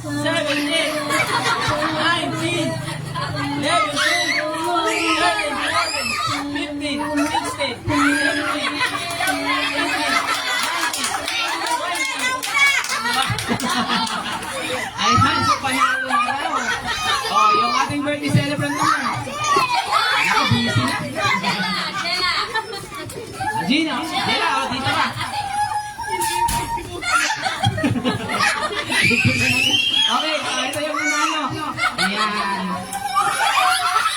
17, 19, 11, 12, 13, 14, 15, 16, 17, 18, 19, 20. Ayan, so panalo na raw. Oh, yung ating birthday celebrant naman. Ako, busy na. Gina, oh, dito ka. Okay, ito yung manalo. Ayan.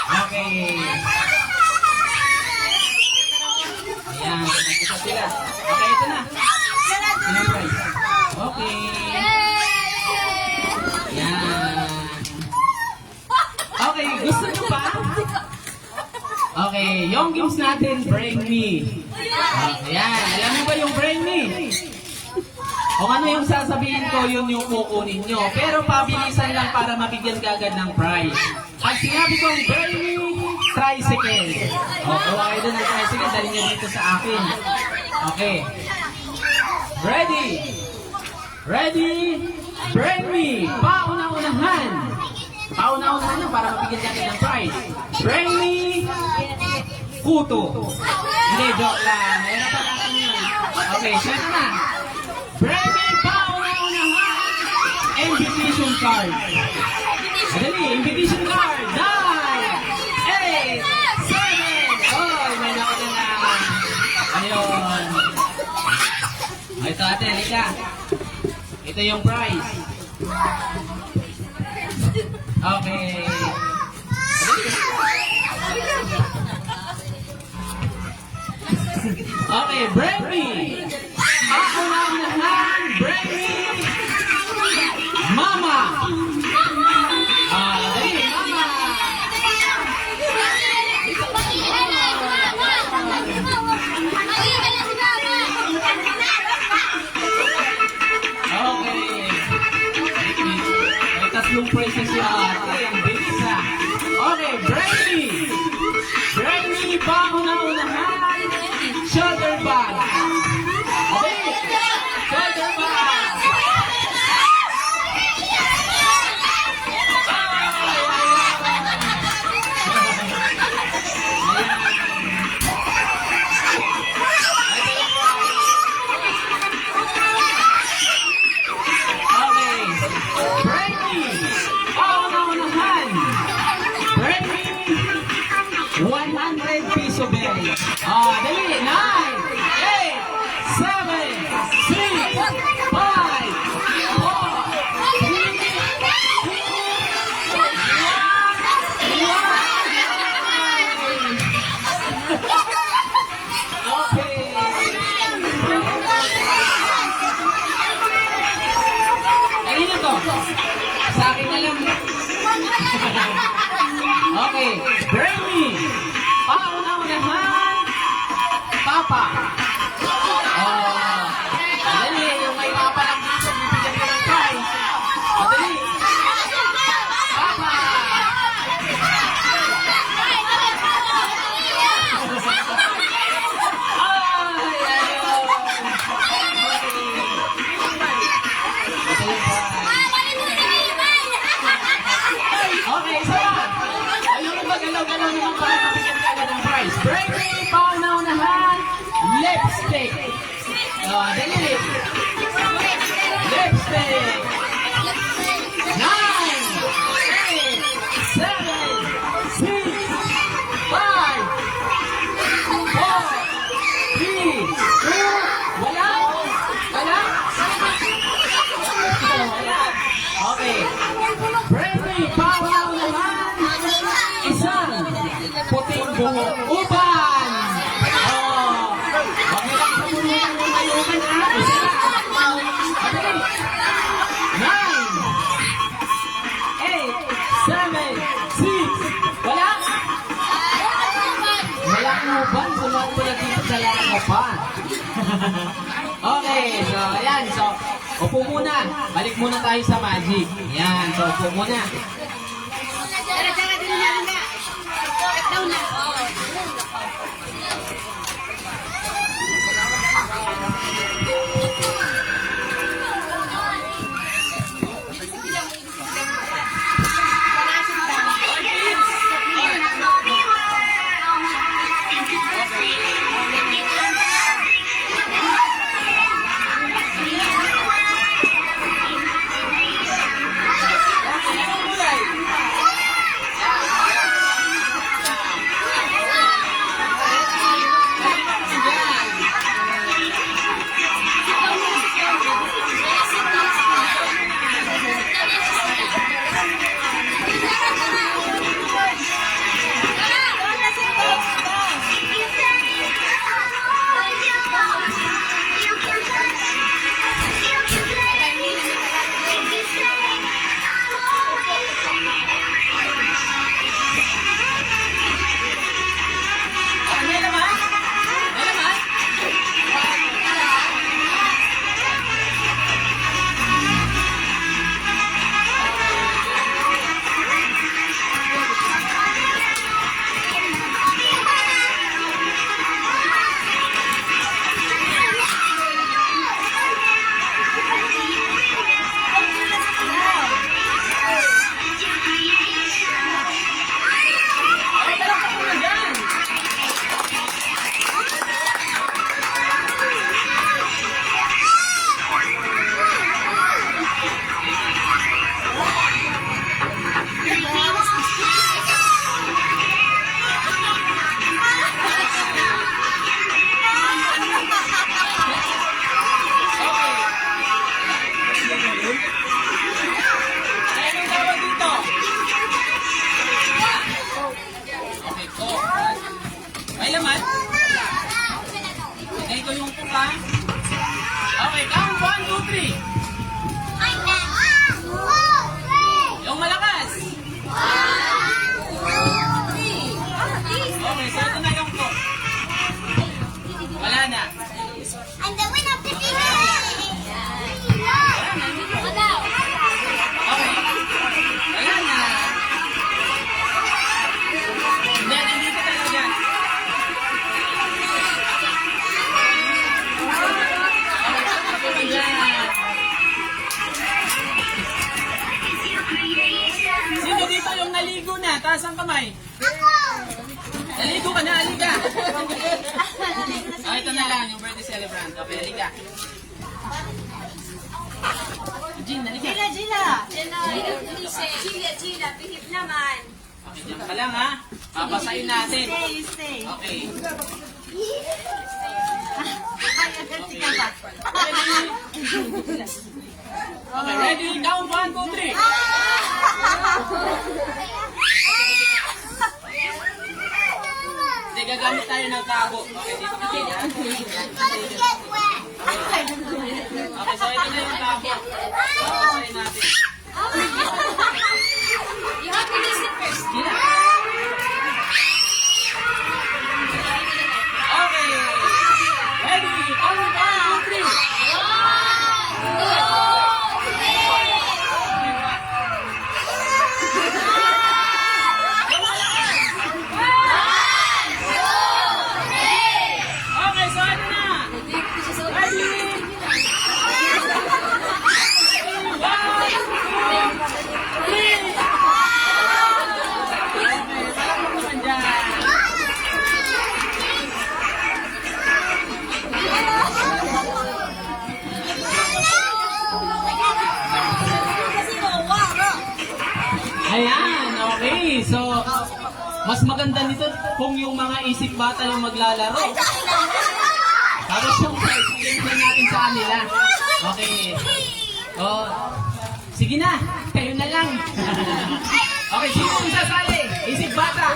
Okay. Ayan, ito sila. Okay, ito na. Siyempre. Okay. Ayan. Okay, gusto nyo pa? Okay, yung games natin, Bring Me. Ayan, alam mo ba yung Bring Me? Kung ano yung sasabihin ko, yun yung kukunin nyo. Pero pabilisan lang para mabigyan ka agad ng prize. Pag sinabi kong Bring Me, tricycle. O, kuha kayo doon ng tricycle, dali nyo dito sa akin. Okay. Ready? Ready? Bring Me! Pauna-unahan! Pauna-unahan lang para mabigyan ka agad ng prize. Bring Me! Kuto. Hindi, joke lang. Meron pa natin yun. Okay, set na. Bring Me pauna-unahan! Invitation card. Madali, invitation card. 9, 8, 7. Oh, may nakita na. Ayun. Ito ate, halika. Ito yung prize. Okay. Okay, Bring Me! Ako na unahan, Bring Me! Mama! Dali, Mama! Okay. May tatlong prices siya. Okay, ang bilis ha. Okay, Bring Me! Bring Me pa una-unahan! Shoulder bag. Okay. Shoulder bag. Okay. Bring Me. Pauna-unahan. Bring Me. 100 piso bill. Dali. 9, 8, 7, 6, 5, 4, 3, 2, 1. Okay. Kanina to. Sa akin na lang. Okay. Bring Me. Pauna-unahan. Papa. Dali, yung may papa lang dito, bibigyan ka ng prize. Dali. Papa. Okay, so ayun ba, galaw-galaw naman para mabigyan ka agad ng prize. Bring Me, pauna-unahan, lipstick. Dali. Lipstick. 9, 8, 7, 6, 5, 4, 3, 2, wala? Wala? Okay. Bring Me, pauna-unahan, isang puting buhok uban. ka pa. Okay, so ayan. So, upo muna. Balik muna tayo sa magic. Ayan, so upo muna. May laman? Okay, ito yung puka. Okay, count 1, 2, 3. Yung malakas. Okay, so ito na yung po. Wala na. I'm the winner of the game! Okay. Wala na. Hindi, nandito talaga. Sino dito yung naligo na? Taas ang kamay. Ako! Naligo ka na, halika. Ito na lang, yung birthday celebrant. Okay, halika. Jean, halika. Gila, bihip naman. Okay, dyan ka lang ha. Papasayin natin. Stay. Okay. Okay, ready? Count 1, 2, 3. Hindi, gagamit tayo ng tabo. Okay, dito ka dyan. Let's get wet. Okay, so ito na yung tabo. Papasayin natin. You have to listen first. Gila. Okay. Ready? Count 1, 2, 3. Okay, so ano na? Ready? 1, 2, 3. Ayan, okay. So, mas maganda nito kung yung mga isip bata lang maglalaro. Para siyang experience natin sa kanila. Okay. Oh, sige na, kayo na lang. Okay, sino ang sasali? Isip bata.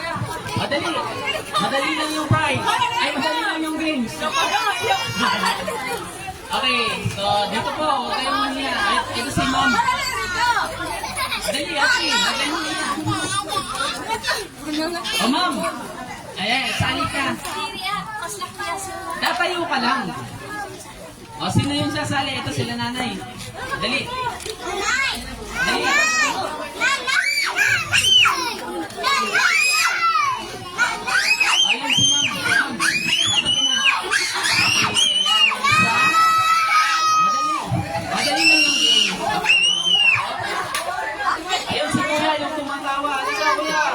Madali. Madali lang yung prize. Ay, madali lang yung games. Okay, so dito po, huwag kayong maniya. Ito si Mom. Madali, ate. Madali mo niya. Oh, Mom. Ayan, sali ka. Tatayo ka lang. O, sino yung sasali? Ito sila nanay. Dali. Dali. Ayun si ma'am. Ma'am. Madali. Madali lang yung game. Ayun si kuya yung tumatawa. Halika kuya.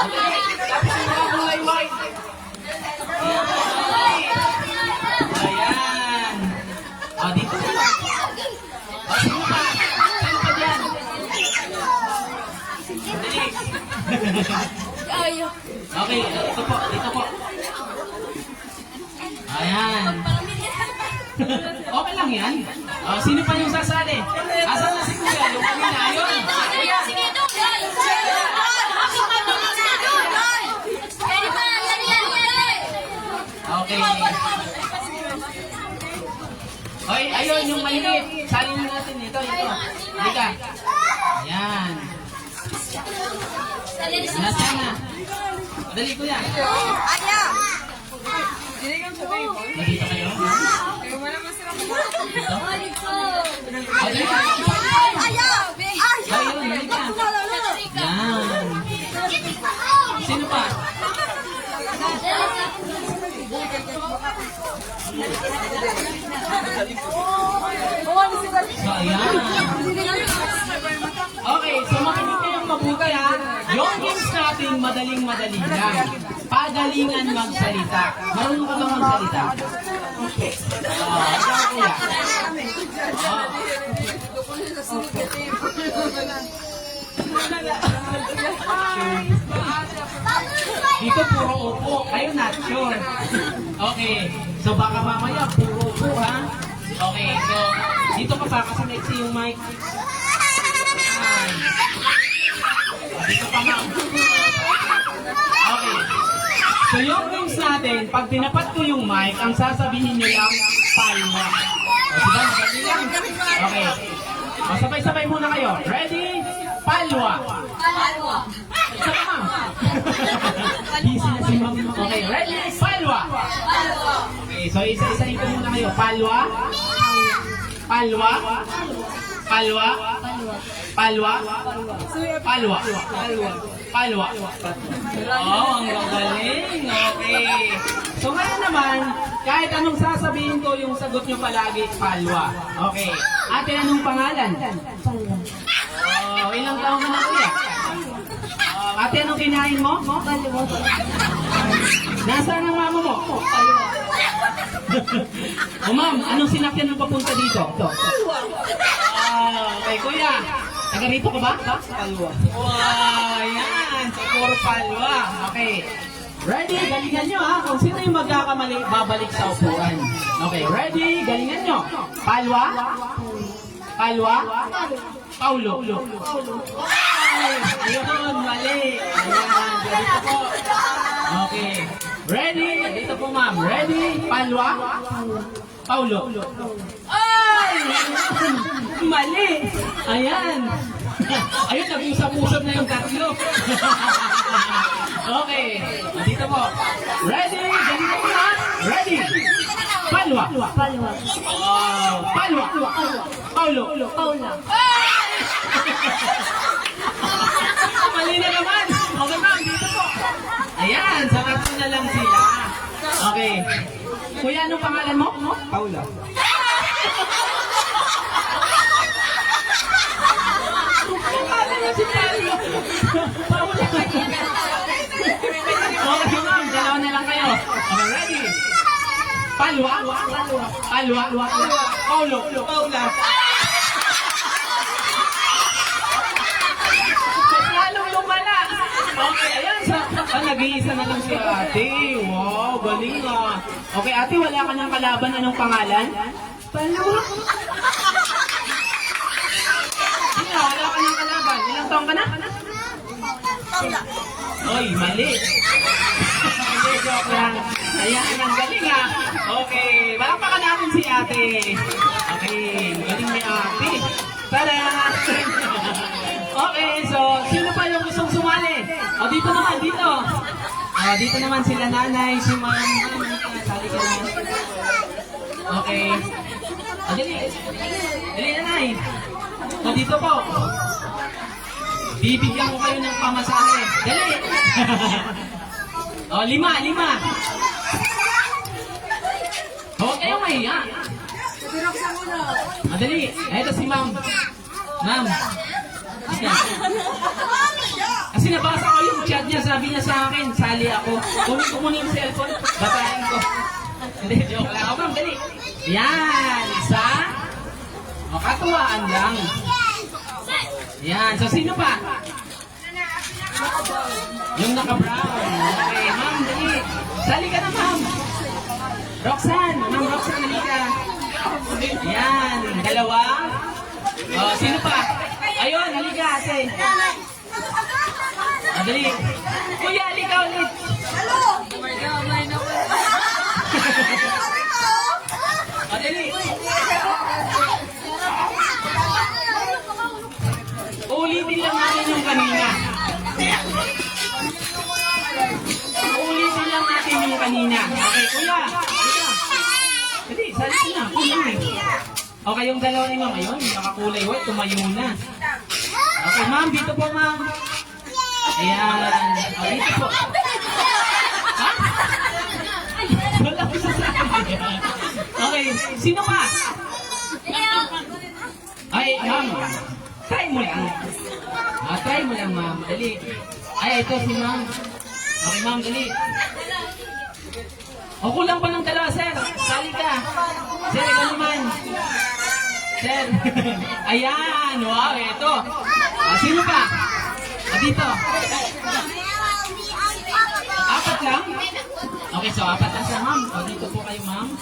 Madali. Tapos yung mga kulay white. Ayan. O, dito. O, sino pa? Sino pa dyan? Madali. Okay, ito po, dito po. Ayan. Okay lang yan. O, sino pa yung sasali? Asan na si kuya? Yung kanina, ayun. Okay. Oy, ayun, yung maliit. Salin natin ito, ito. Halika. Ayan. Nasaan na? Dali, kuya. Nandito kayo? Dito? O, dali ka. Ayun, halika. Yan. Sino pa? So, ayan. Okay, so makinig kayong mabuti ha. Yung games natin, madaling-madali lang. Pagalingan magsalita. Marunong ka bang magsalita? Ikaw kuya. Dito puro upo. Kayo not sure. Okay. So baka mamaya puro upo ha. Okay. So dito ka pa kasi next yung mic. Dito pa ma'am. Okay. So yung games natin, pag tinapat ko yung mic, ang sasabihin nyo lang, palwa. O diba? Madali lang. Okay. O sabay-sabay muna kayo. Ready? Palwa. Isa pa ma'am. Busy na si ma'am. Okay. Ready? Palwa. Okay. So isa-isahin ko muna kayo. Palwa. Palwa. Palwa. Palwa. Palwa. Palwa. Oh, ang galing. Okay. So ngayon naman, kahit anong sasabihin ko, yung sagot nyo palagi, palwa. Okay. Ate, anong pangalan? Palwa. Oh, ilang taon ka na kuya? Ate, anong kinain mo? Palwa. Nasaan ang mama mo? Palwa. Oh ma'am, anong sinakyan ng papunta dito? Palwa. Okay, kuya. Taga rito ka ba? Palwa. Wow, yan. So, puro palwa. Okay. Ready? Galingan nyo ha. Kung sino yung magkakamali, babalik sa upuan. Okay, ready? Galingan nyo. Palwa? Palwa? Paulo. Ayun, mali. Ayan, dito po. Okay. Ready? Dito po ma'am. Ready? Palwa? Paulo. Ay! Mali! Ayan! Ayun, nag-usap-usap na yung tatlo. Okay. Dito po. Ready? Ganito po na. Ready? Palwa. Palwa. Oh, palwa. Paulo. Paula. Ay! Mali na naman. Okay ma'am, dito po. Ayan, sarap na lang sila. Okay. Kuya, anong pangalan mo? Paula. Si Paula. Paula. Okay ma'am, dalawa na lang kayo. Okay, ready? Palwa. Palwa. Paulo. Paula. Lalong lumala. Okay, ayan. Nag-iisa na lang si ate. Wow, galing ah. Okay, ate, wala ka ng kalaban. Anong pangalan? Palwa. Sino, wala ka ng kalaban. Ilang taong ka na? Paula. Oy, mali. Hindi, joke lang. Ayan, ang galing ah. Okay, palakpakan natin si ate. Okay, galing ni ate. Tada! Okay, so, sino pa yung gustong sumali? O, dito naman, dito. Dito naman sila nanay, si ma'am. halika naman. Okay. O, dali. Dali na, Nay. O, dito po. Bibigyan ko kayo ng pamasahe. Dali. O, 5. Huwag kayong mahiya. O, dali. Eto si Ma'am. Ma'am. Kasi nabasa ko yung chat niya, sabi niya sa akin, sali ako. Kunin ko muna yung cellphone, babahin ko. Hindi, joke lang. O, Ma'am, dali. Yan, isa. O, katuwaan lang. Yan, so sino pa? Yung naka-brown. Okay, Ma'am, dali. Sali ka na, Ma'am. Roxanne, Ma'am Roxanne, dali ka. Yan, 2. O, sino pa? Ayun, halika, ate. O, dali. Kuya, halika ulit. O, dali. Ulitin lang natin yung kanina. Ulitin lang natin yung kanina. Okay, kuya. Dali, sali na. Kuya. Okay, yung 2 ni Ma'am. Ayun, nakakulay white, tumayo na. Okay, Ma'am, dito po, Ma'am. Ayan. O, dito po. Ha? Wala ko sasabi. Okay, sino pa? Ay, Ma'am. Try mo lang. Try mo lang, Ma'am. Dali. Ay, ito si Ma'am. Okay, Ma'am, dali. O, kulang pa ng 2, sir. Sali ka. Sir, ikaw naman. Sir. Ayan. Wow, ito. Sino pa? Dito. 4 lang? Okay, so 4 lang siya, Ma'am. O, dito po kayo, Ma'am.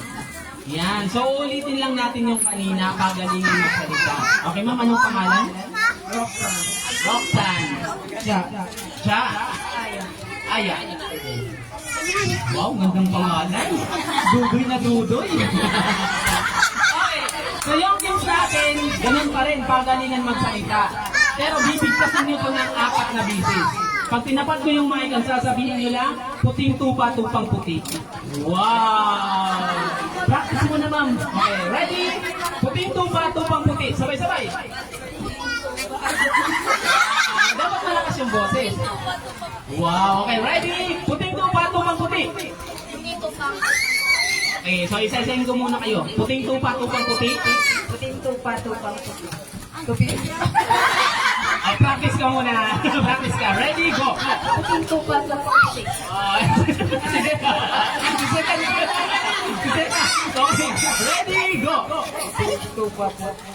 Yan. So, ulitin lang natin yung kanina, pagalingan magsalita. Okay, Ma'am, anong pangalan? Roxanne. Roxanne. Siya. Aya. Wow, gandang pangalan. Dudoy na dudoy. Okay. So, yung games natin, ganun pa rin, pagalingan magsalita. Pero bibigkasin nyo ito ng 4 na bisis. Pag tinapat ko yung mic, ang sasabihin nyo lang, puting tupa, tupang puti. Wow! Practice mo na, Ma'am. Okay, ready? Puting tupa, tupang puti. Sabay-sabay. Dapat malakas yung boses. Wow, okay, ready? Puting tupa, tupang puti. Okay, so isa-isahin ko muna kayo. Puting tupa, tupang puti. Puting tupa, tupang puti. Ay, practice ka muna. Practice ka. Ready, go. Puting tupa, tupang puti. Sige ka. Okay, ready, go. Puting tupa, puti.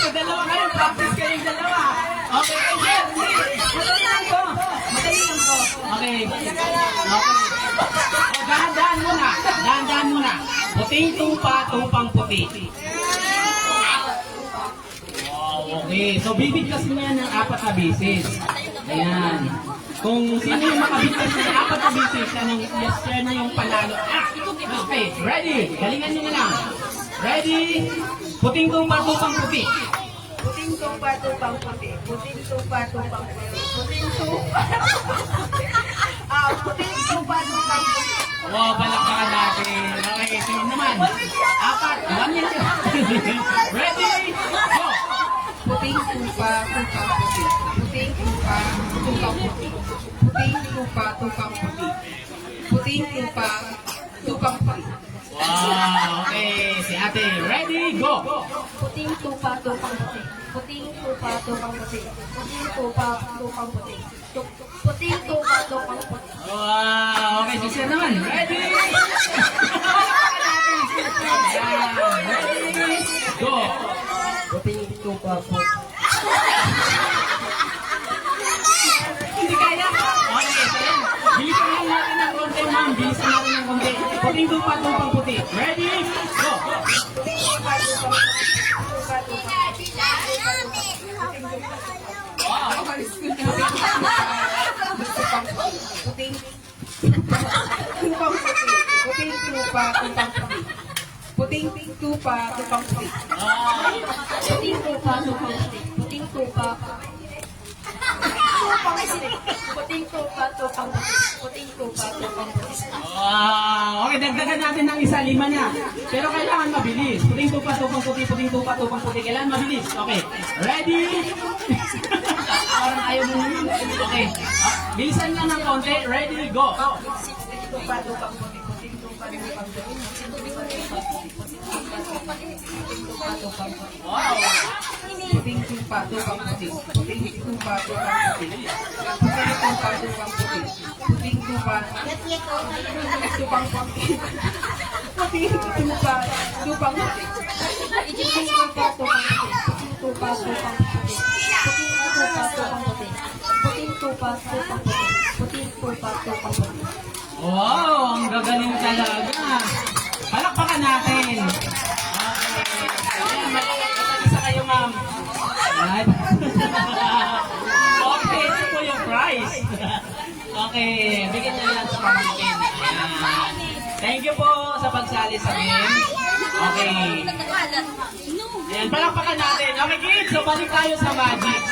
So, 2 kayo. Practice kayong 2. Okay, sir. Madali lang ko. Madali lang ko. Okay. Okay. O, dahan-dahan muna. Dahan-dahan muna. Puting tupa, tupang puti. Okay, so bibigkasin mo yan ng 4 na bisis. Ayan. Kung sino yung makabigkas ng 4 na bisis, yan na yung panalo. Okay, ready? Galingan nyo na lang. Ready? Puting tupa, tupang puti. Puting tupa, tupang puti. Puting tupa, tupang puti. Puting tupa. Puting tupa, tupang puti. Wow, palakpakan natin. Okay, sino naman? 4. 1 yan. Ready? Go! Puting tupa, tupang puti. Puting tupa, tupang puti. Puting tupa, tupang puti. Puting tupa, tupang puti. Wow, okay. Si ate, ready? Go! Puting tupa, tupang puti. Puting tupa, tupang puti. Puting tupa, tupang puti. Puting tupa, tupang puti. Wow, okay. Susunod naman. Ready? Ayan. Ready? Go! Puting tupa, puti. Hindi kaya? Okay, so yan. Bilisan lang natin ng konti, Ma'am. Bilisan natin ng konti. Puting tupa, tupang puti. Ready? Go! Puting tupa, tupang puti. Tupa, tupang puti. Wow! Puting tupang puti. Puting tupa, tupang puti. Puting tupa, tupang puti. Wow! Puting tupa, tupang puti. Puting tupa. Puting tupa, tupang puti. Puting tupa, tupang puti. Wow! Okay, dagdagan natin ng isa, 5 na. Pero kailangan mabilis. Puting tupa, tupang puti, puting tupa, tupang puti. Kailangan mabilis. Okay. Ready? Parang ayaw mo yun. Okay. Bilisan lang ng konti. Ready, go. Tupa, tupang puti. Puting tupa, tupang puti. Tupa, tupang puti. Wow! Puting tupa, tupang puti. Puting tupa, tupang puti. Puting tupa, tupang puti. Puting tupa, tupang puti. Puting tupa, tupang puti. Puting tupa, tupang puti. Puting tupa, tupang puti. Puting tupa, tupang puti. Puting tupa, tupang puti. Wow! Ang gagaling talaga. Palakpakan natin. Okay. Ayan, mag-isa kayo, ma'am. Ayan. Okay, ito po yung prize. Okay, bigyan niyo lang sa pamangkin. Ayan. Thank you po sa pagsali sa game. Okay. Ayan, palakpakan natin. Okay, kids, so balik tayo sa magic.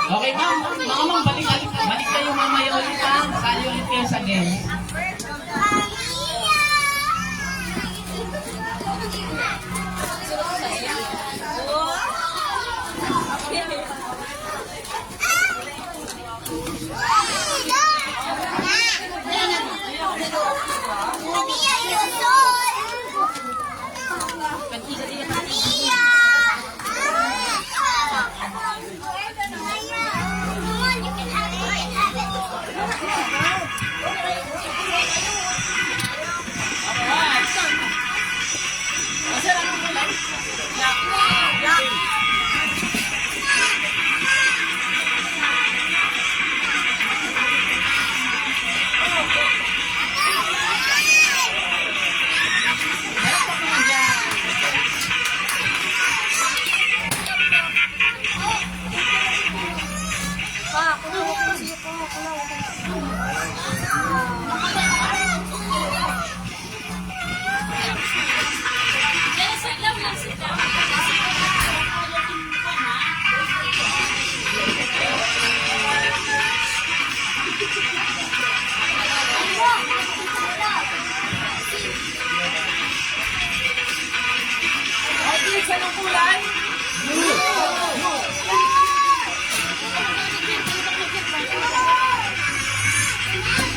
Okay, ma'am. Mga ma'am, balik kayo mamaya ulit ha. Sali ulit kayo sa game.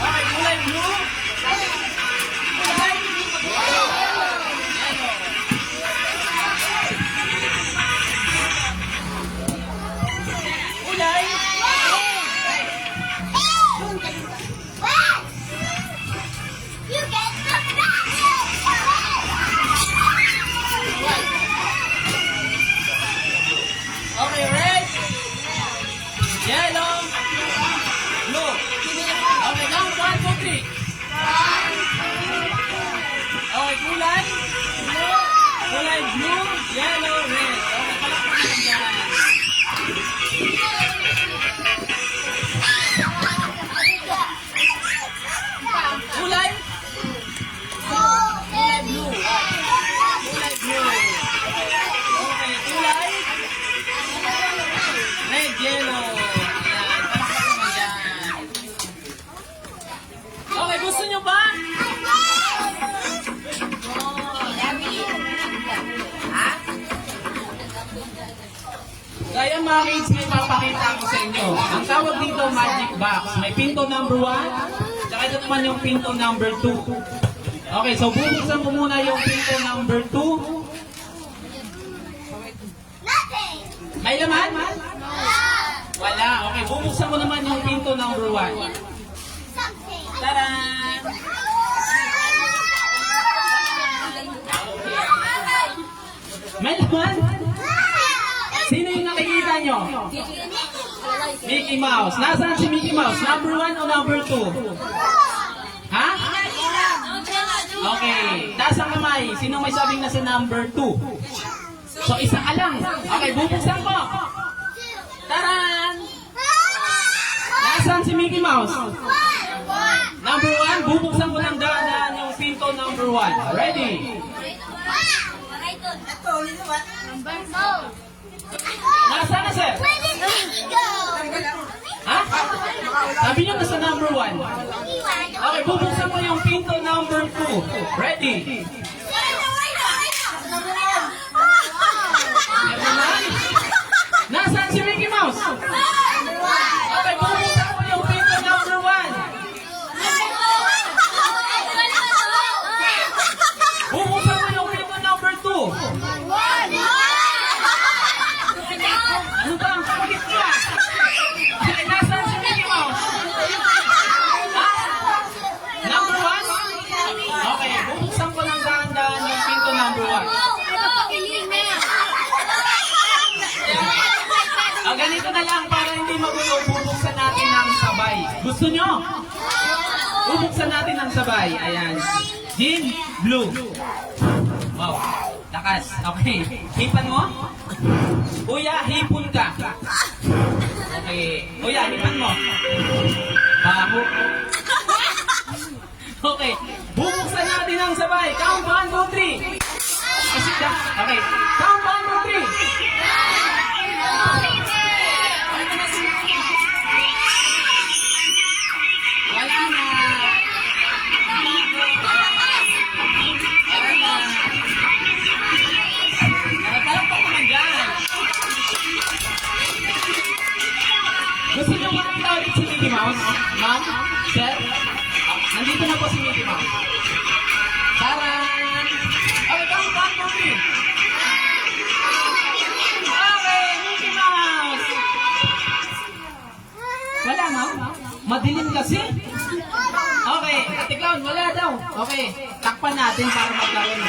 Okay, kulay blue. Kulay. Okay, red. Yellow. Blue. Okay, now 1, 2, 3. Okay, kulay. Kulay blue, yellow, red. Okay, palakpakan dyan. Kulay. Kulay blue. Kulay blue. Okay, kulay. Red, yellow. Ayan, palakpakan dyan. Okay, gusto nyo ba? Kaya mga kids, may papakita ko sa inyo. Ang tawag dito, magic box. May pinto number 1, tsaka ito naman yung pinto number 2. Okay, so bubuksan ko muna yung pinto number 2. May laman? Wala. Okay, bubuksan ko naman yung pinto number 1. Taran! May laman? Sino yung nakikita nyo? Mickey Mouse. Nasaan si Mickey Mouse? Number 1 o number 2? Ha? Okay. Taas ang kamay. Sino may sabing nasa number 2? So, isa ka lang. Okay, bubuksan ko. Taran! Nasaan si Mickey Mouse? Number 1, bubuksan ko ng daan yung pinto number 1. Ready? Nasaan na, sir? Where did he go? Ha? Sabi niyo nasa number 1. Okay, bubuksan mo yung pinto number 2. Ready? Nasaan si Mickey Mouse? Okay, bubuksan mo yung pinto number 1. Bubuksan mo yung pinto number 2. Ano ba ang kapalit ka? Okay, nasaan si Mickey Mouse? Ha? Number 1? Okay, bubuksan ko ng dahan-dahan yung pinto number 1. Ganito na lang para hindi magulo, bubuksan natin ng sabay. Gusto nyo? Bubuksan natin ng sabay. Ayan. Jean, blue. Wow. Lakas. Okay. Hipan mo? Kuya, hipon ka. Okay. Kuya, hipan mo. Baho. Okay. Bubuksan natin ng sabay. Count 1, 2, 3. Kasi ka. Okay. Count 1, 2, 3. Wala na. Wala na. Nakatalakpak naman dyan. Gusto niyo makita ulit si Mickey Mouse? Ma'am? Sir? Nandito na po si Mickey Mouse. Taran! Okay, count 1, 2, 3. Okay, Mickey Mouse! Wala, ma'am? Madilim kasi. Okay, Ate Clown, wala daw. Okay, takpan natin para magkaroon.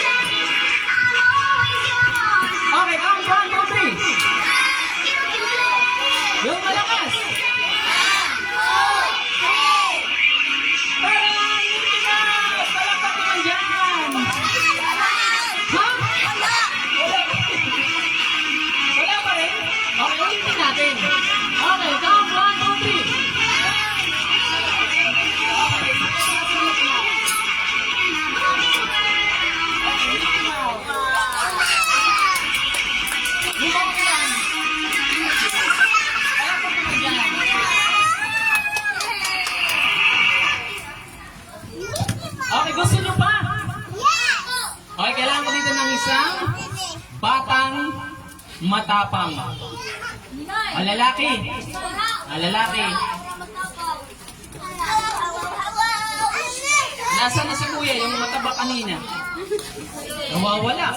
Okay, count 1, 2, 3. Yung malakas. Taran! Mickey Mouse! Palakpak naman dyan! Ha? Wala pa rin? Okay, ulitin natin. Okay, count 1, 2, 3. Okay, gusto nyo pa? Okay, kailangan ko dito ng isang batang matapang. Lalaki. Lalaki. Nasaan na si kuya, yung mataba kanina? Nawawala.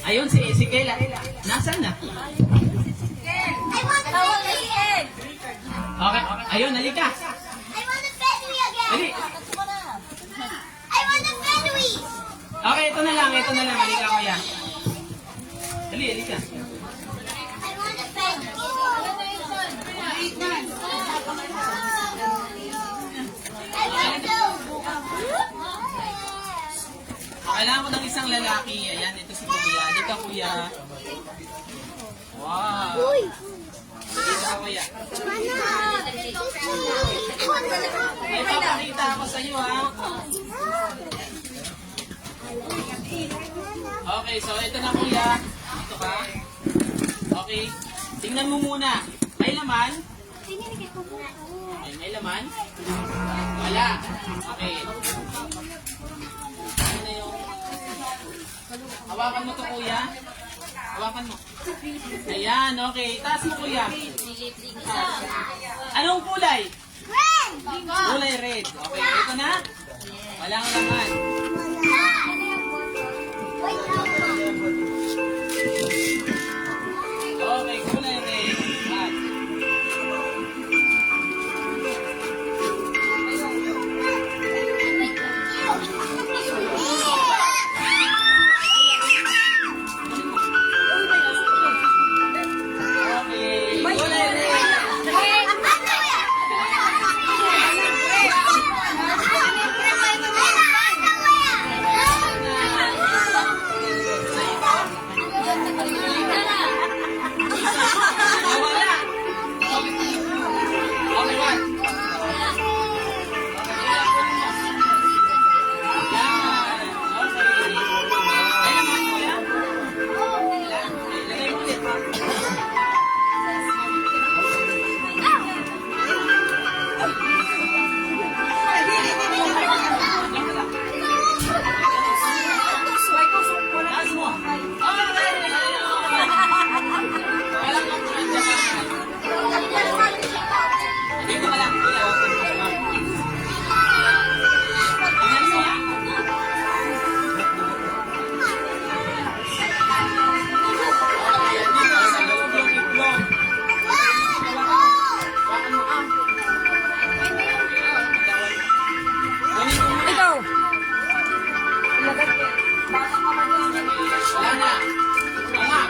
Ayun, si Kela. Nasaan na? Okay, ayun, halika. Dali. Okay, ito na lang. Halika kuya. Dali, halika. Kailangan ko ng isang lalaki. Ayan, ito si kuya. Dito kuya. Wow. Dito ka kuya. May papakita ako sa iyo ha. Okay, so ito na kuya. Dito ka. Okay. Tingnan mo muna. May laman? Okay, may laman? Wala. Okay. Ano na yung... Hawakan mo to kuya. Hawakan mo. Ayan, okay. Taas mo kuya. Anong kulay? Red! Kulay red. Okay, ito na? Walang laman. Okay, kulay red. At okay, kulay red. Wala na. Anak.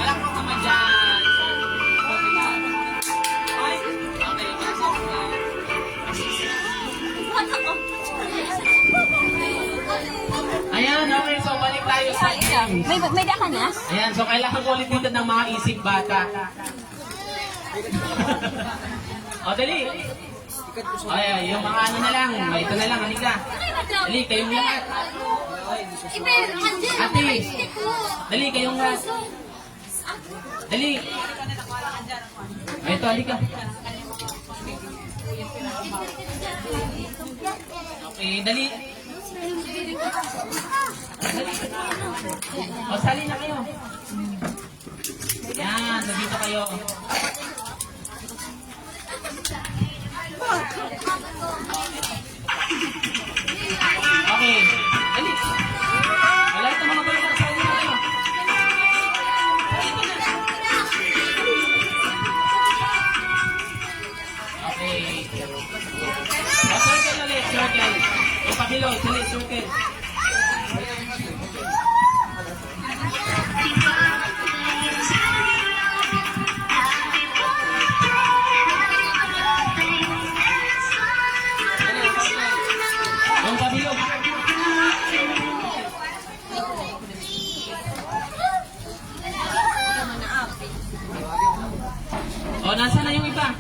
Alam ko naman dyan. Okay, ayan, okay. So, balik tayo sa games. May daka na? Ayan, so kailangan ko ulit dito ng mga isip bata. O, dali. Ay, yung mga ano na lang. Ito na lang, halika. Dali, kayong lahat. Ate, dali, kayong lahat. Dali. Ito, halika. Okay, dali. O, sali na kayo. Yan, nandito kayo. Okay, dali. Wala ito mga bata, sali na kayo. Okay. O, circle ulit, circle. Yung pabilog, ulit, circle. Yung pabilog. O, nasa na yung iba?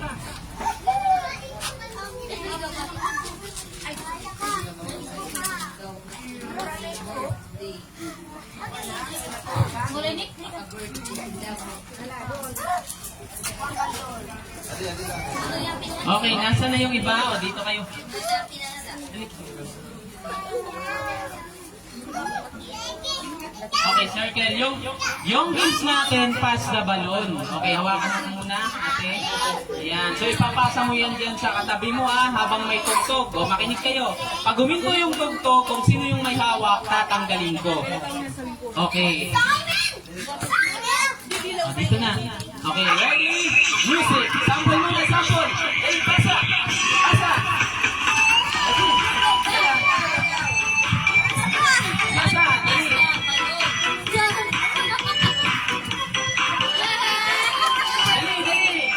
Okay, nasa na yung iba? O, dito kayo. Okay, circle. Yung games natin, pass the balloon. Okay, hawakan mo muna. Okay. Ayan. So, ipapasa mo yan dyan sa katabi mo habang may tugtog. O, makinig kayo. Pag huminto yung tugtog, kung sino yung may hawak, tatanggalin ko. Okay. O, dito na. Okay, ready? Music. Sample muna, sample. Hey, pasa. Pasa. Okay. Pasa. Dali. Dali.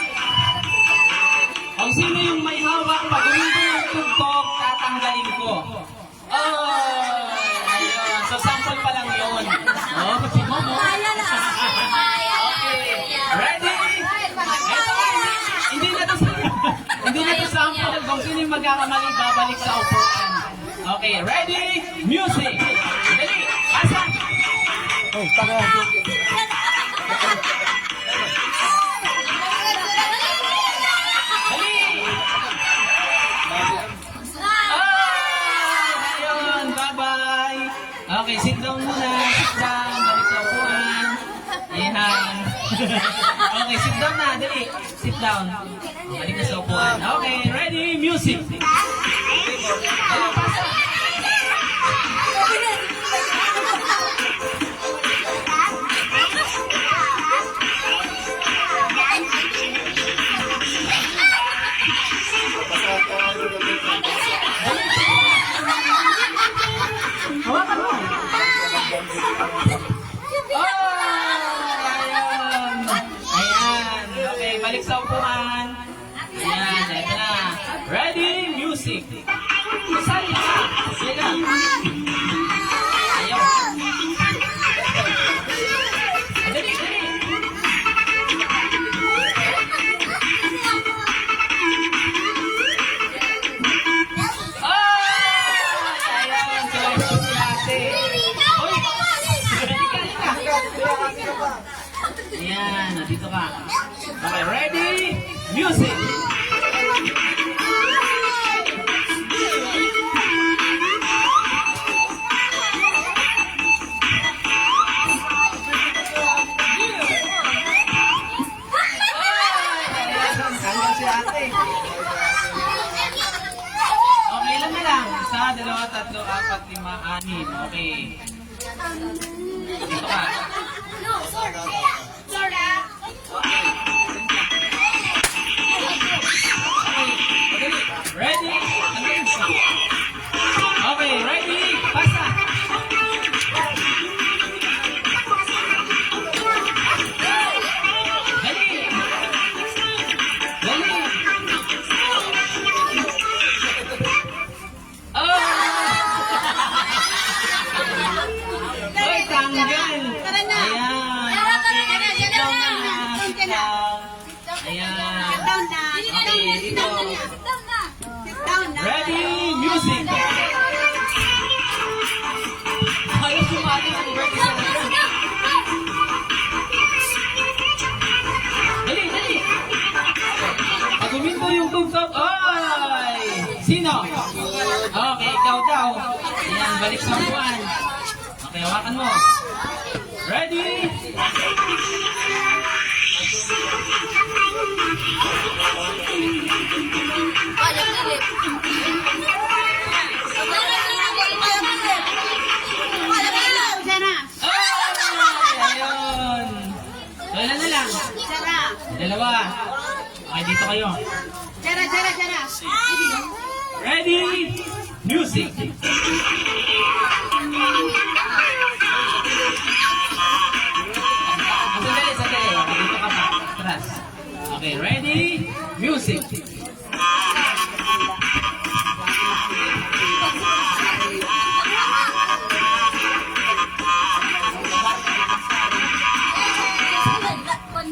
Kung sino yung may hawak, pag huminto yung tugtog, tatanggalin ko. Oh, ayun. So, sample pa lang yun. Oh, si Momo. Okay. Ready? Ito, hindi na to sample. Kung sino yung magkakamali, babalik sa upuan. Okay, ready? Music. Dali. Asa? Dali. Ayun, bye-bye. Okay, sit down muna. Sit down. Balik sa upuan. Yan. Okay, sit down na. Dali. Sit down. Balik na sa upuan. Okay, ready? Music. Dali, pasa. Hawakan mo. Ayun. Ayan. Okay, balik sa upuan. Ayan, ito na. Ready? Music. Sali ka. Sila. Ayaw. Dali, dali. Ayan, so si ate. Uy! Ayan, nandito ka. Okay, ready? Music! Hanggang si ate. Okay, ilan na lang? 1, 2, 3, 4, 5, 6. Okay. Dito ka. balik sa buwan. Okay, hawakan mo. Ready? Ay, ayun. So, ilan na lang? Dalawa. Okay, dito kayo. Ready? Music. Sandali. Okay, dito ka pa. Atras. Okay, ready? Music.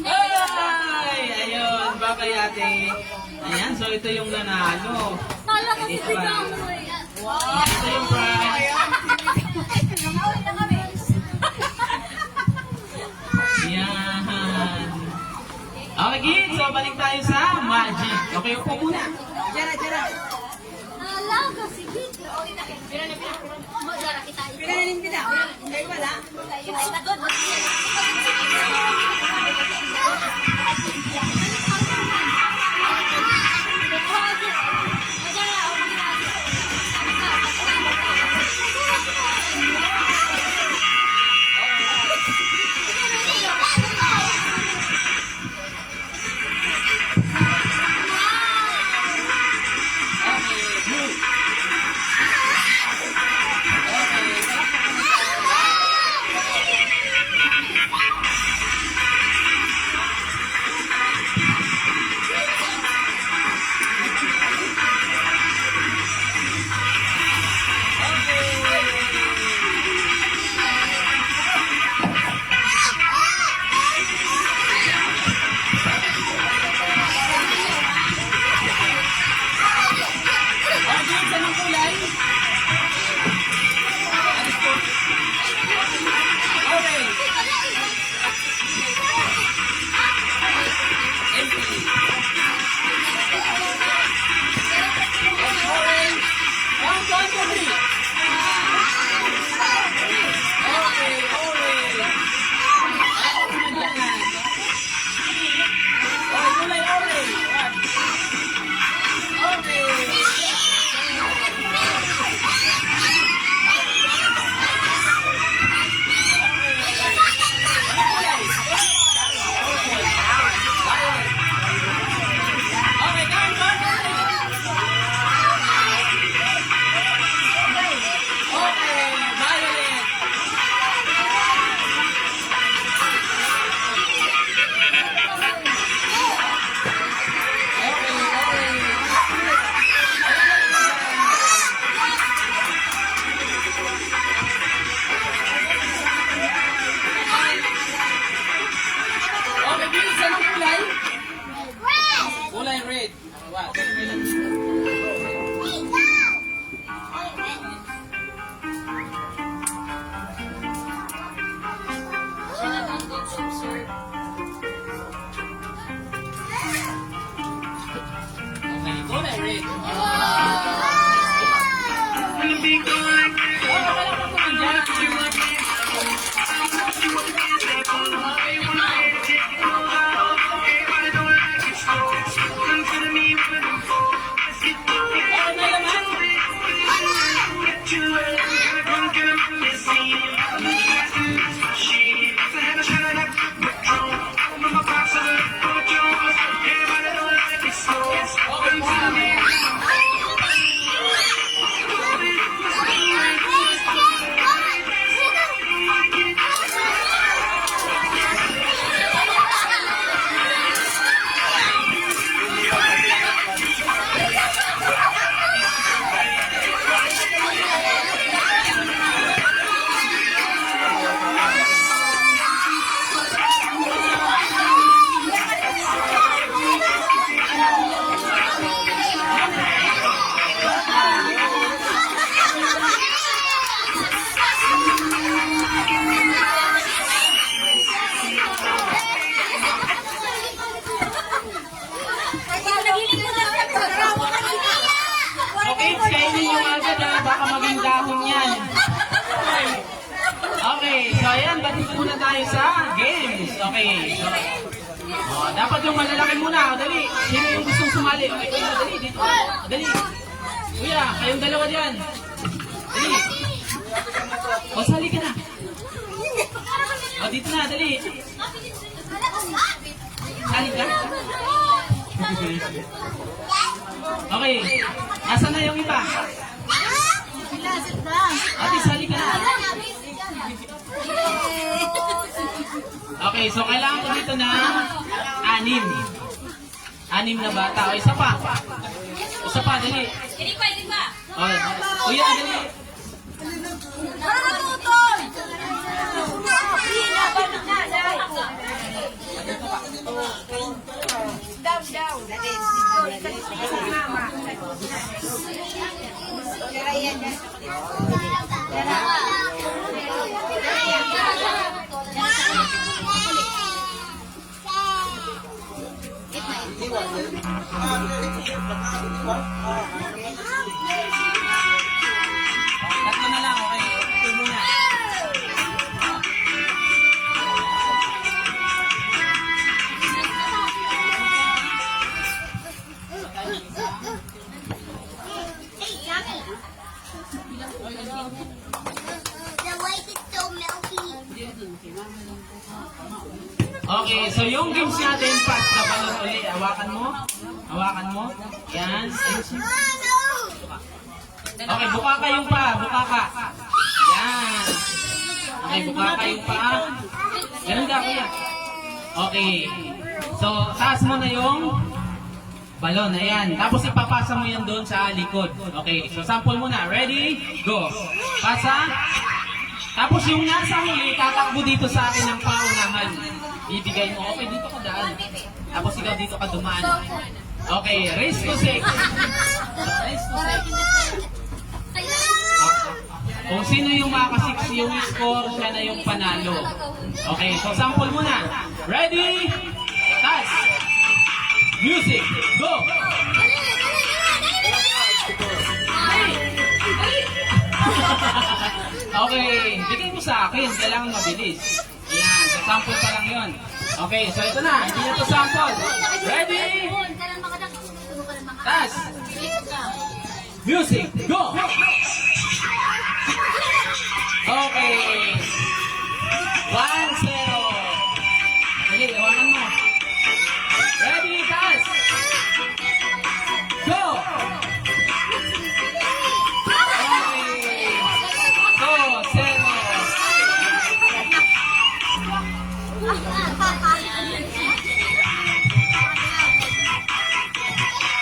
Ay! Ayun, babay ate. Ayan, so ito yung nanalo. Dito pa. Ito yung prize. Yan. Okay, kids. So, balik tayo sa magic. Okay, upo muna. Okay, move. Okay, sa ng kulay? Okay. Empty. Orange. 1, 2, 3. Okay, orange. Okay, kulay orange. Okay. Okay, come on. Okay, violet. Okay, orange. Okay, bilis. Anong kulay? Kulay red. Wow. Okay, kulay red. Okay, muna tayo sa games. Okay. So, dapat yung malalaki muna. O, dali. Sino yung gustong sumali? Okay, kuya, dali. Dito. O, dali. Kuya, kayong dalawa dyan. Dali. O, sali ka na. O, dito na, dali. Sali ka? Okay. Nasaan na yung iba? Ate, sali ka na. Okay, so kailangan ko dito na 6. 6 na bata. O, isa pa. Isa pa, dali. Hindi pa. O, kuya, dali. Tatlo na lang, okay. Ito muna. The white is so milky. Okay, so yung games natin, pass na balon uli. Hawakan mo. Hawakan mo. Yan. Okay, buka kayong pa. Buka ka. Yan. Okay, buka kayong pa. Ganun ka, kuya. Okay. So, taas mo na yung balon. Ayan. Tapos ipapasa mo yan doon sa likod. Okay, so sample muna. Ready? Go. Pasa. Tapos yung nasa huli, tatakbo dito sa akin ng paunahan. Ibigay mo. Okay, dito ka daan. Tapos ikaw dito ka dumaan. Okay, race to 6. Race to 6. Kung sino yung maka-6 yung score, siya na yung panalo. Okay, so sample muna. Ready? Tas. Music. Go! Okay, bigay mo sa akin. Kailangan mabilis. Yan, so sample pa lang yun. Okay, so ito na. Hindi na to sample. Ready? Tas. Music. Go! Okay. 1-0. Dali, iwanan mo. Ready, tas. Go!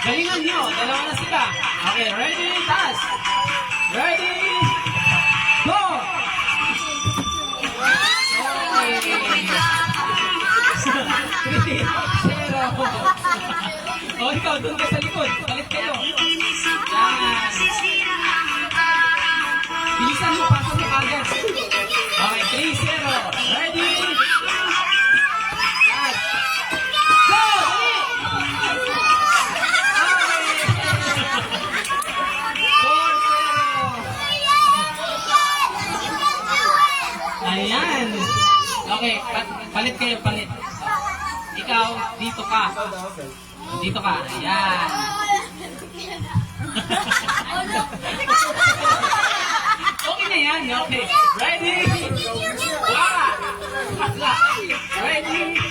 Galingan nyo, dalawa na sila. Okay, ready, tas. Ready, go! Okay. 3-0. O, ikaw, doon ka sa likod. Palit kayo. Yan. Bilisan mo, pasok mo agad. Okay, 3-0. Ready? Yes. Go! Ayan. Okay, palit kayo, palit. Ikaw, dito ka. Dito ka. Ayan. Okay na yan. Okay. Ready? Wala. Wala. Ready?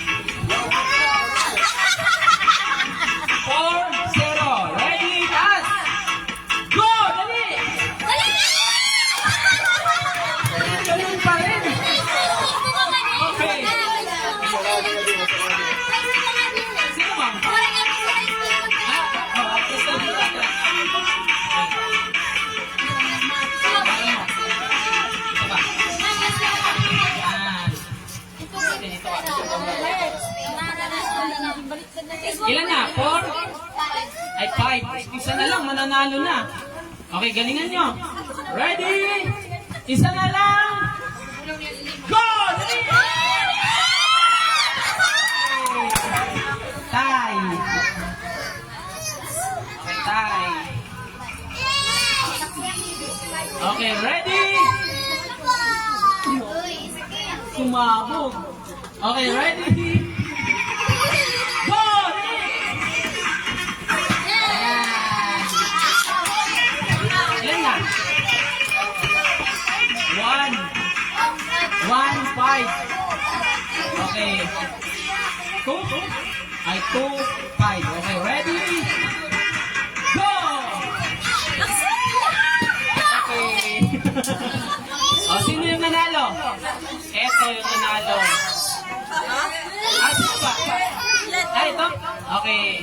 4-0. Ready? Pass. Go! Dali! Ganun pa rin. Okay. Sino bang? Ilan na? 4? Ay, 5. Isa na lang, mananalo na. Okay, galingan nyo. Ready? Isa na lang. Go! Dali! Tie. Okay, tie. Okay, ready? Sumabog. Okay, ready? Go! Ayan. Ilan na? 1, 5. Okay. 2? Ay, 2, 5. Okay, ready? Go! Okay. O, sino yung nanalo? Eto yung nanalo. Ah, sino ba? Ay, ito? Okay.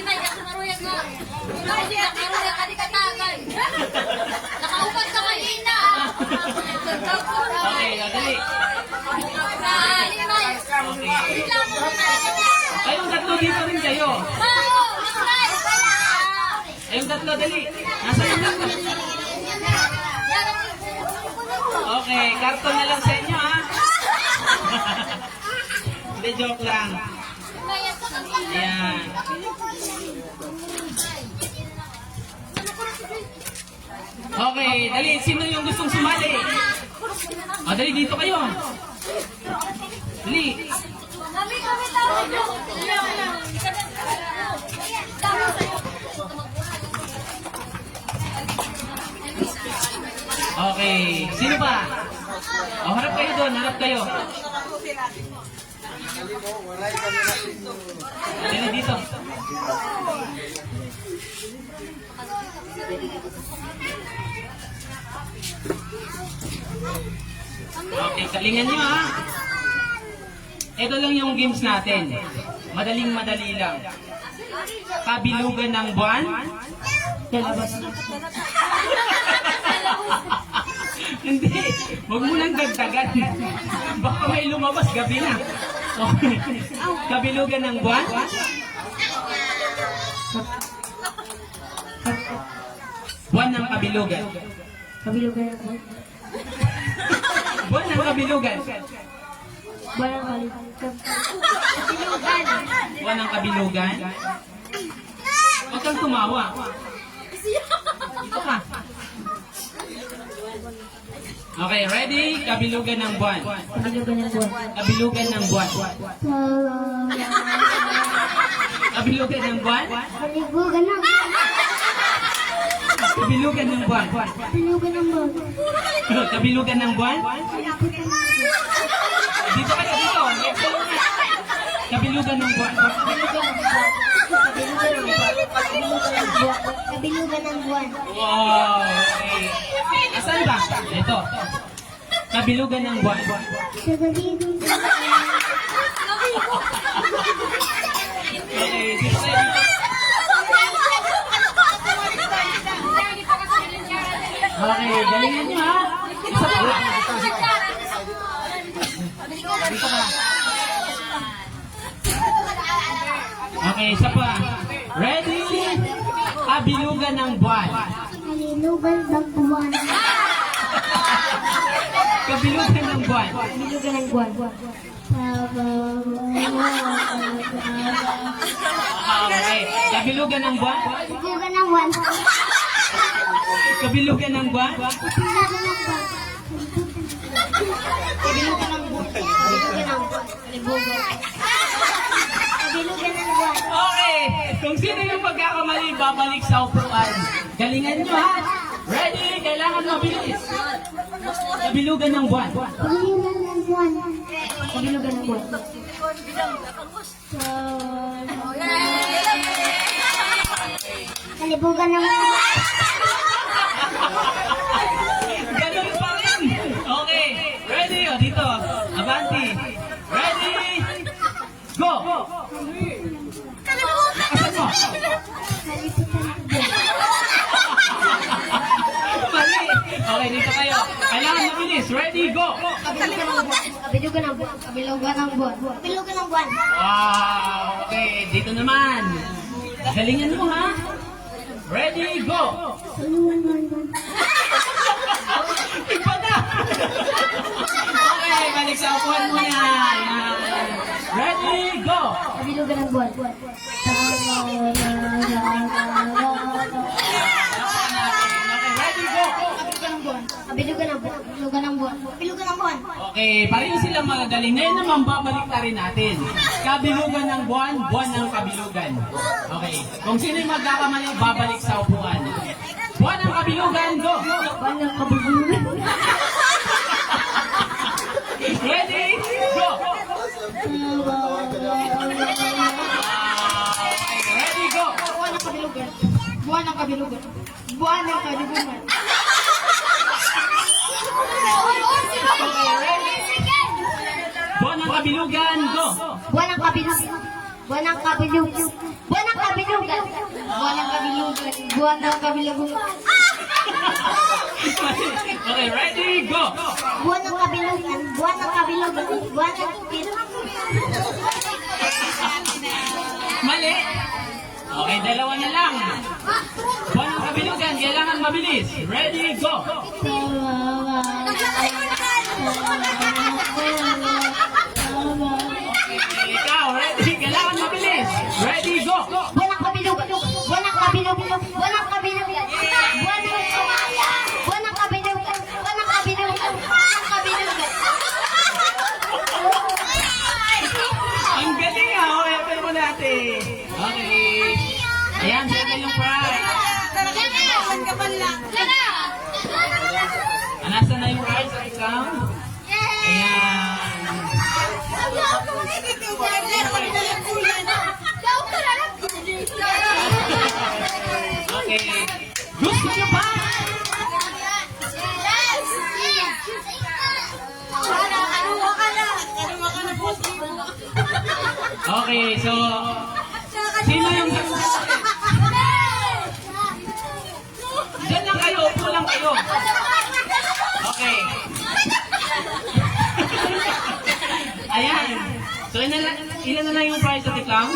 May kamaruyag mo. Kasi kamaruyag ka di katagal. Nakaupat ka kanina. Okay, dali. Kayong tatlo dito rin kayo. Kayong tatlo, dali. Nasaan yung tatlo? Okay, karton na lang sa inyo, ha? Hindi, joke lang. Ayan. Okay, dali. Sino yung gustong sumali? O, dali, dito kayo. Dali. Okay, sino ba? O, harap kayo doon, harap kayo. Dali dito. Okay, kalingan nyo, ha? Ito lang yung games natin. Madaling-madali lang. Kabilugan ng buwan. Lalabas na. Hindi. Huwag mo nang dagdagan. Baka may lumabas, gabi na. Okay. Kabilugan ng buwan. Buwan ng kabilugan. Kabilugan ako. Buwan ng kabilugan. Barang kabilugan. Buwan ng kabilugan. Huwag kang tumawa. Dito ka. Okay, ready? Kabilugan ng buwan. Kabilugan ng buwan. Kabilugan ng buwan. Kabilugan ng buwan. Kabilugan ng buwan. Kabilugan ng buwan. Kabilugan ng buwan. Kabilugan ng buwan. Dito kayo, dito. Kabilugan ng buwan. Kabilugan ng buwan. Wow! Okay. Asan ba? Ito. Kabilugan ng buwan. Sa kabilugan. Okay, dito tayo dito. Okay, galingan nyo, ha? Isa pa. Dito ka. Okay, isa pa. Ready? Kabilugan ng buwan. Kabilugan ng buwan. Kabilugan ng buwan. Kabilugan ng buwan. Okay. Kabilugan ng buwan. Kabilugan ng buwan. Kabilugan ng buwan. Kabilugan ng buwan. Kabilugan ng buwan. Kabilugan ng buwan. Kabilugan ng buwan. Okay. Kung sino yung pagkakamali, babalik sa upuan. Galingan nyo, ha? Ready? Kailangan mabilis. Kabilugan ng buwan. Kabilugan ng buwan. Kabilugan ng buwan. Kalibugan ng buwan. Ganun pa rin. Okay. Ready? O, dito. Avanti. Ready? Go! Lakasan mo. Mali. Okay, dito kayo. Kailangan mabilis. Ready? Go! Kabilugan ng buwan. Kabilugan ng buwan. Kabilugan ng buwan. Kabilugan ng buwan. Wow! Okay, dito naman. Galingan mo, ha? Ready? Go! Kabilugan ng buwan. Iba na! Okay, balik sa upuan mo na. Ayan. Ready? Go! Kabilugan ng buwan. Okay, ready? Go! Kabilugan ng buwan. Kabilugan ng buwan. Kabilugan ng buwan. Kabilugan ng buwan. Okay, pareho silang magagaling. Ngayon naman babalik na rin natin. Kabilugan ng buwan, buwan ng kabilugan. Okay, kung sino yung magkakamali, babalik sa upuan. Buwan ng kabilugan, go! Buwan ng kabilugan. Ready, go! Ready, go! Buwan ng kabilugan. Buwan ng kabilugan. Buwan ng kabilugan. Buwan ng kabilugan, go! Buwan ng kabilugan. Buwan ng kabilugan. Buwan ng kabilugan. Buwan ng kabilugan. Buwan ng kabilugan. Okay, ready, go! Buwan ng kabilugan. Buwan ng kabilugan. Buwan ng kabilugan. Mali! Okay, dalawa na lang. Buwan ng kabilugan, kailangan mabilis. Ready, go! Ikaw, ready, kailangan mabilis. Ready, go! Buwan ng kabilugan. Buwan ng kabilugan. Buwan ng kabilugan. Buwan ng kabilugan. Buwan ng kabilugan. Buwan ng kabilugan. Buwan ng kabilugan. Ang galing ha, okay, apel mo natin. Okay. Ayan, second yung prize. Nasaan na yung prize? Ikaw? Ayan. Okay. Gusto nyo pa? Okay, so, sino yung... Diyan lang kayo, upo lang kayo. Okay. Ayan. So, ilan na lang yung prize at iklang?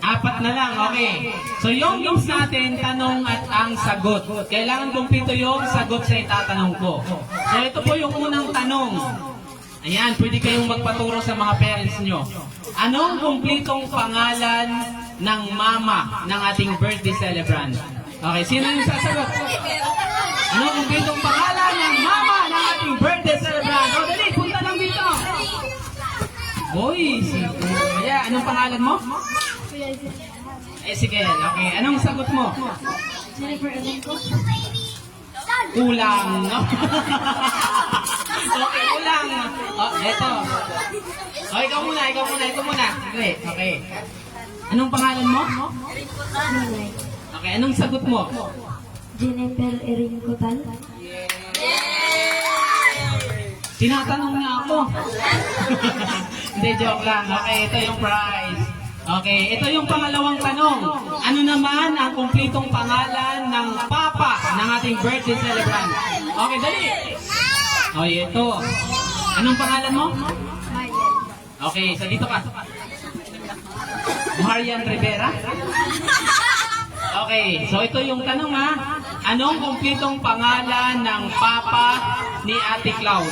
4 na lang, okay. So, yung games natin, tanong at ang sagot. Kailangan kumpleto yung sagot sa itatanong ko. So, ito po yung unang tanong. Ayan, pwede kayong magpaturo sa mga parents nyo. Anong kumpletong pangalan ng mama ng ating birthday celebrant? Okay, sino yung sasagot? Anong kumpletong pangalan ng mama ng ating birthday celebrant? O, dali, punta lang dito. Boy, si Kuya. Anong pangalan mo? Eh, sige. Okay, anong sagot mo? Jennifer Elenco. Kulang, no? Okay, kulang. Oh, eto. Oh, ikaw muna. Okay, okay. Anong pangalan mo? Nunay. Okay, anong sagot mo? Jennifer Elenco tal. Tinatanong niya ako. Hindi, joke lang. Okay, ito yung prize. Okay, ito yung pangalawang tanong. Ano naman ang kumpletong pangalan ng papa ng ating birthday celebrant? Okay, dali. Okay, ito. Anong pangalan mo? Okay, so dito ka. Marian Rivera? Okay, so ito yung tanong ha. Anong kumpletong pangalan ng papa ni Ate Cloud?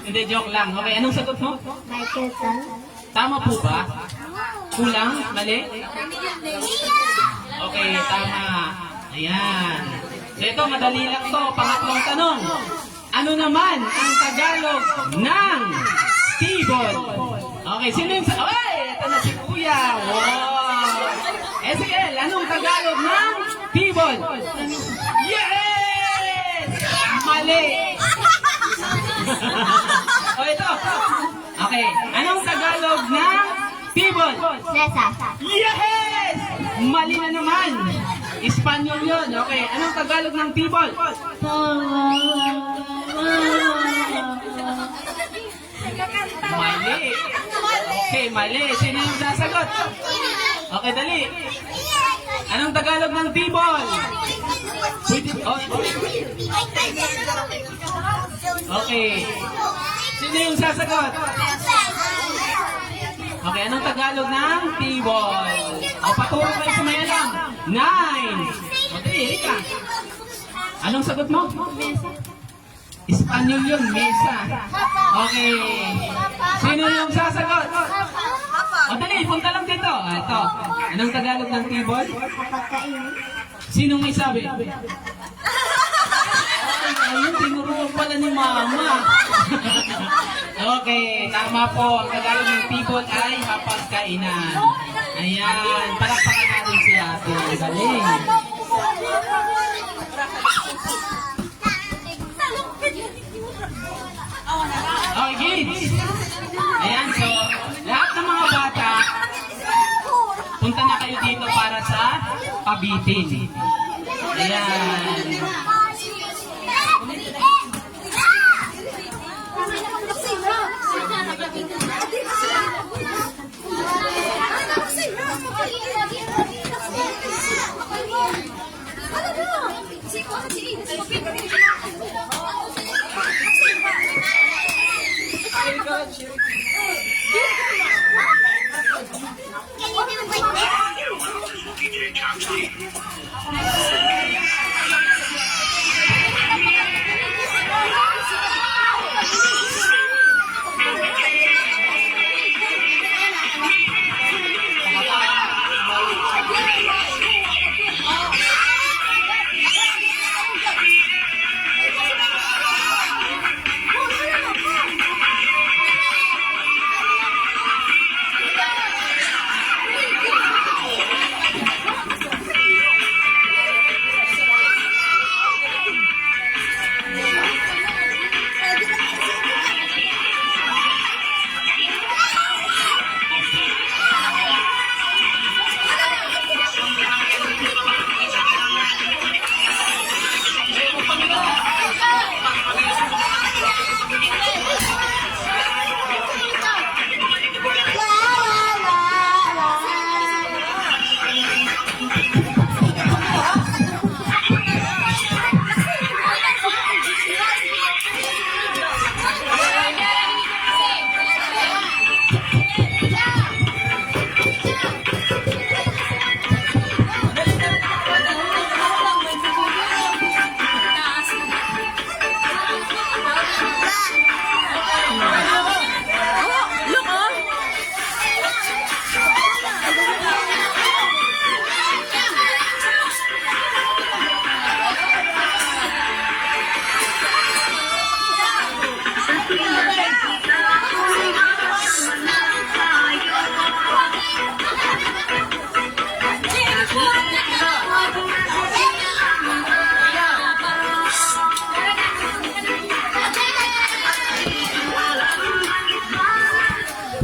Hindi, joke lang. Okay, anong sagot mo? Michael Tan. Tama po ba? Kulang? Mali? Okay, tama. Ayan. So ito, madali lang to. Pangatlong tanong. Ano naman ang Tagalog ng tibol? Okay, sino yung... Ay, ito na si Kuya. Wow. SL, anong Tagalog ng tibol? Yes! Mali! O ito. Okay, anong Tagalog ng tibol? Nessa. Yes! Mali na naman. Espanyol yun. Okay, anong Tagalog ng tibol? Mali. Okay, mali. Sino yung sasagot? Okay, dali. Anong Tagalog ng tibol? Pwede, oh. Okay. Sino yung sasagot? Okay, anong Tagalog ng tibol? O, paturo kayo sa may alam. 9. O, dali, halika. Anong sagot mo? Espanyol yun, mesa. Okay. Sino yung sasagot? O dali, punta lang dito. Ito. Anong Tagalog ng tibol? Pagkain. Sinong may sabi? Ayun, tinuruan pala ni Mama. Okay, tama po. Ang Tagalog ng tibol ay hapagkainan. Ayan, palakpakan natin si ate. Galing. Okay, kids. Ayan, so, lahat ng mga bata, punta na kayo dito para sa pabitin. Ayan.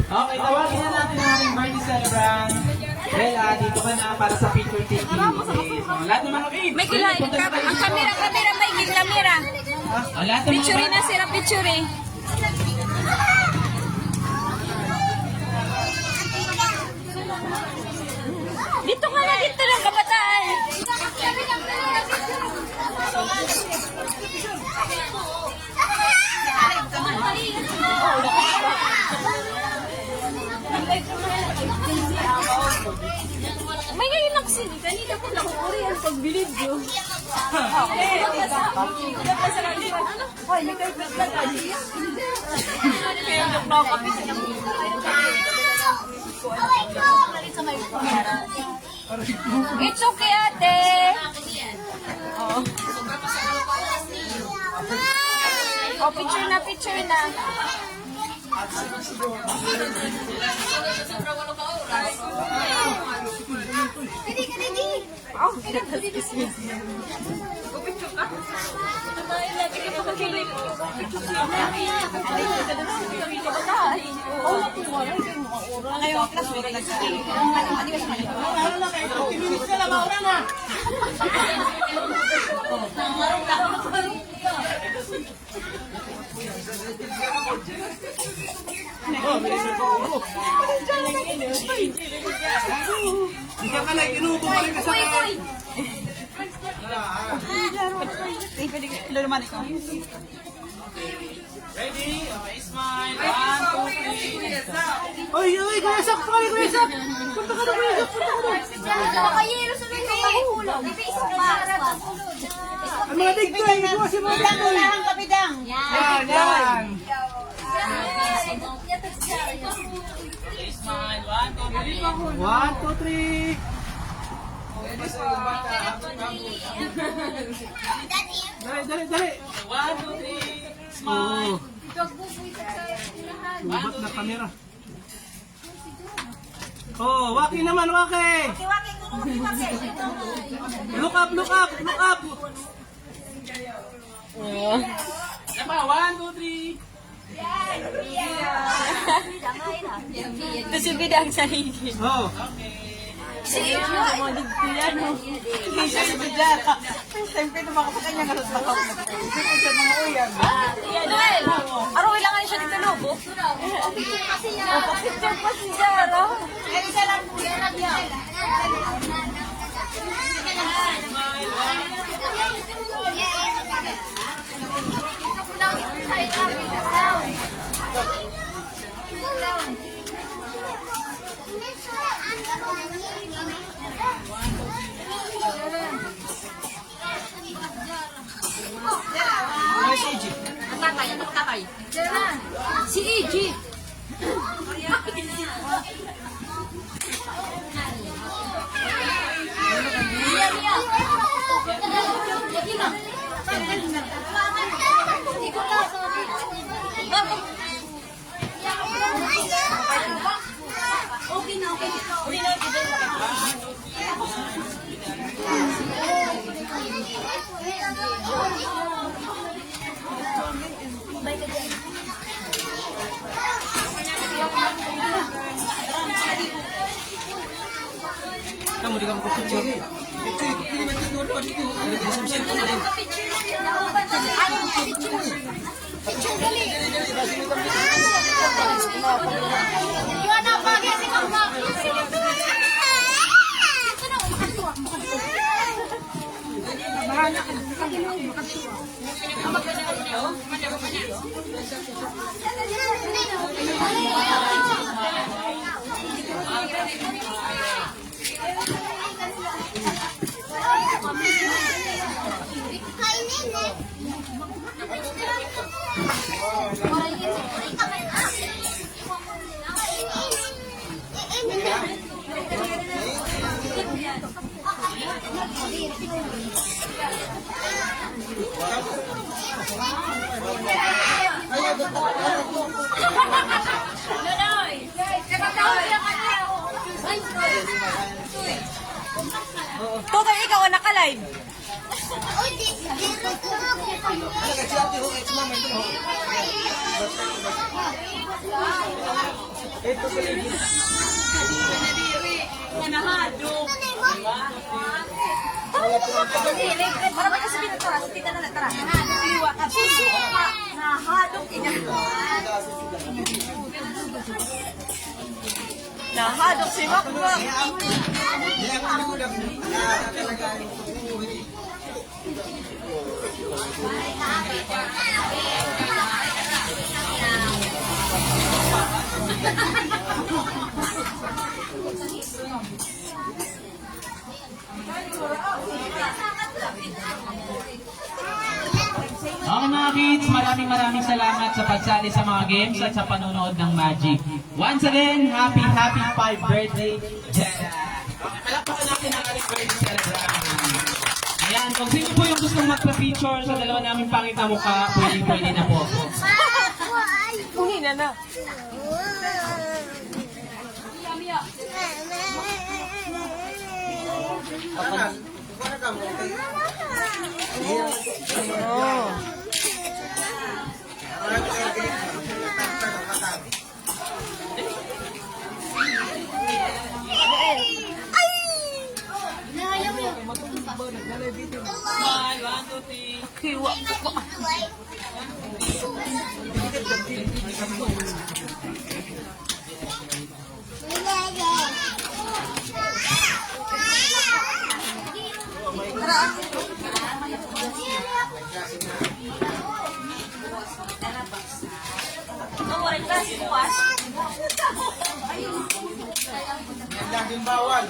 Okay, tawagin na natin ang ating birthday celebrant. Bella, dito ka na para sa picture taking. Okay, so, lahat ng mga kids. May kilay. Ang kamera, may kamera. Lahat ng mga Picture na sila, picture eh. Dito ka na, dito ng kabataan. May ngayon lang sila. Kanina ko lang Korean pag-bilid yun. Hoy, may kayo na tayo. Kaya yung nakakapit na It's okay, ate. Oh. Oh, picture na, picture na. Oh, Ready? Okay, smile. 1, 2, 3. Oy, Kuya Sak, pakali Kuya Sak. Punta ka na Kuya Sak, punta ka na. nakayero sa mga mahulog. Ang mga digtoy, ikuha si mga digtoy. Yan, yan. Smile. 1, 2, 3. 1, 2, 3. Dali. 1, 2, 3. Smile. Lubat na kamera. Oh, Waki naman, Waki. Look up. Apa? 1, 2, 3. Ito si Bidang sa higit. Oh. Si Ija. Hindi siya si Bidang. Siyempre, tumakapag kanya nga sa Noel, araw ilangan siya nagkalubo. Picture pa si Jara. Tatay. Si Iji. Kamu di kamu picture. Total, ikaw ang naka-live. Para ba kasi dito tara, tita na tara. Susuka, nahadok ina. Nahadok si Makmak. Okay mga kids, maraming salamat sa pagsali sa mga games at sa panonood ng Magic. Once again, happy 5th birthday, Jada! Okay, palakpakan natin ang ating birthday celebration. Ayan, kung sino po yung gustong magpa-feature sa dalawa namin pakita mukha, pwede na po. Kunin na. Smile, 1, 2, 3. Kiwa. Namurin ka si Bukas. Daging bawal.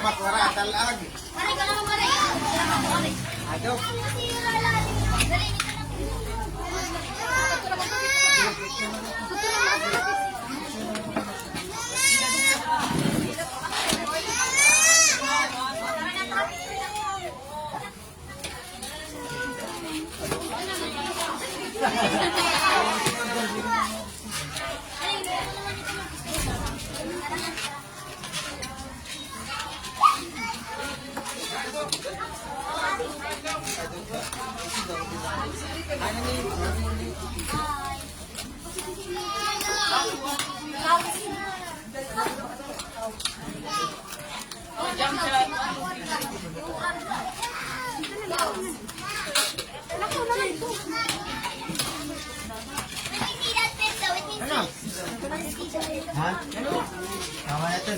Salamat, wala, talag. Maray ka naman, maray. Maray. Adok. Dali. Jump shot. Ano? Ha? Tama na ito.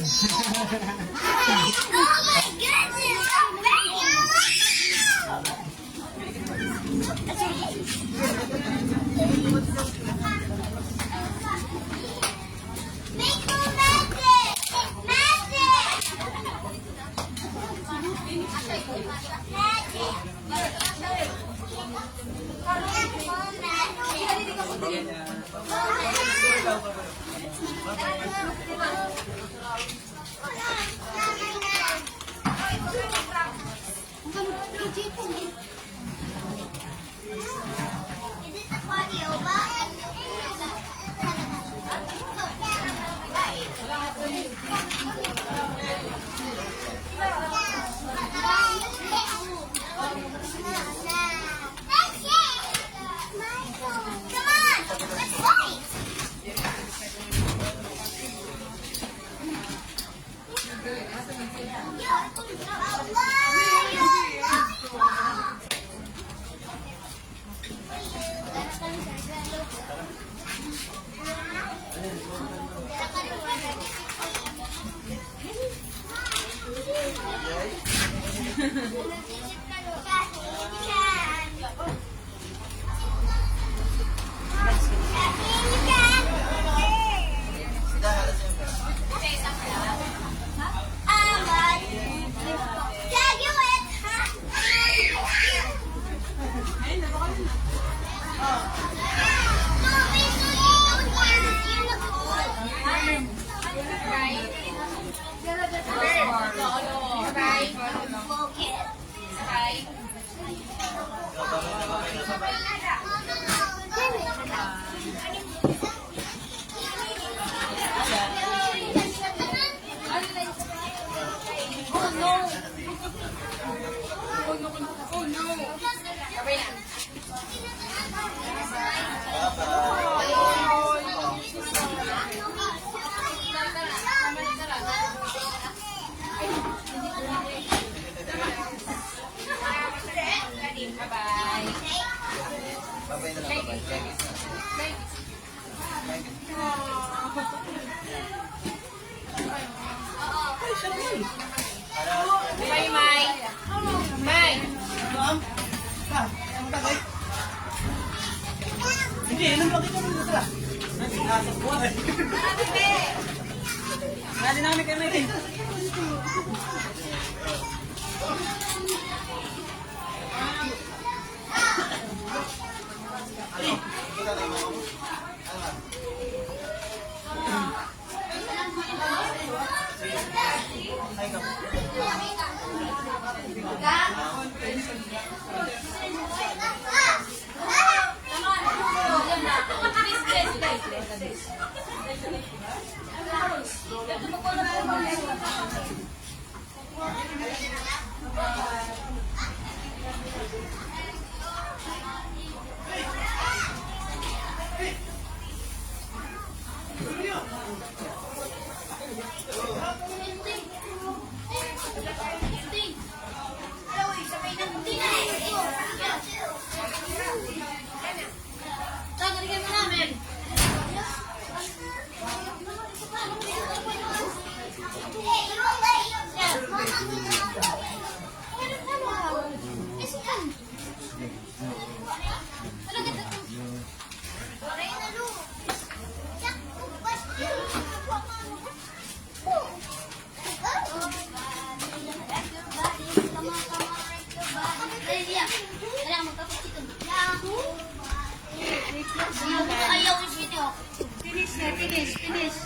Finish.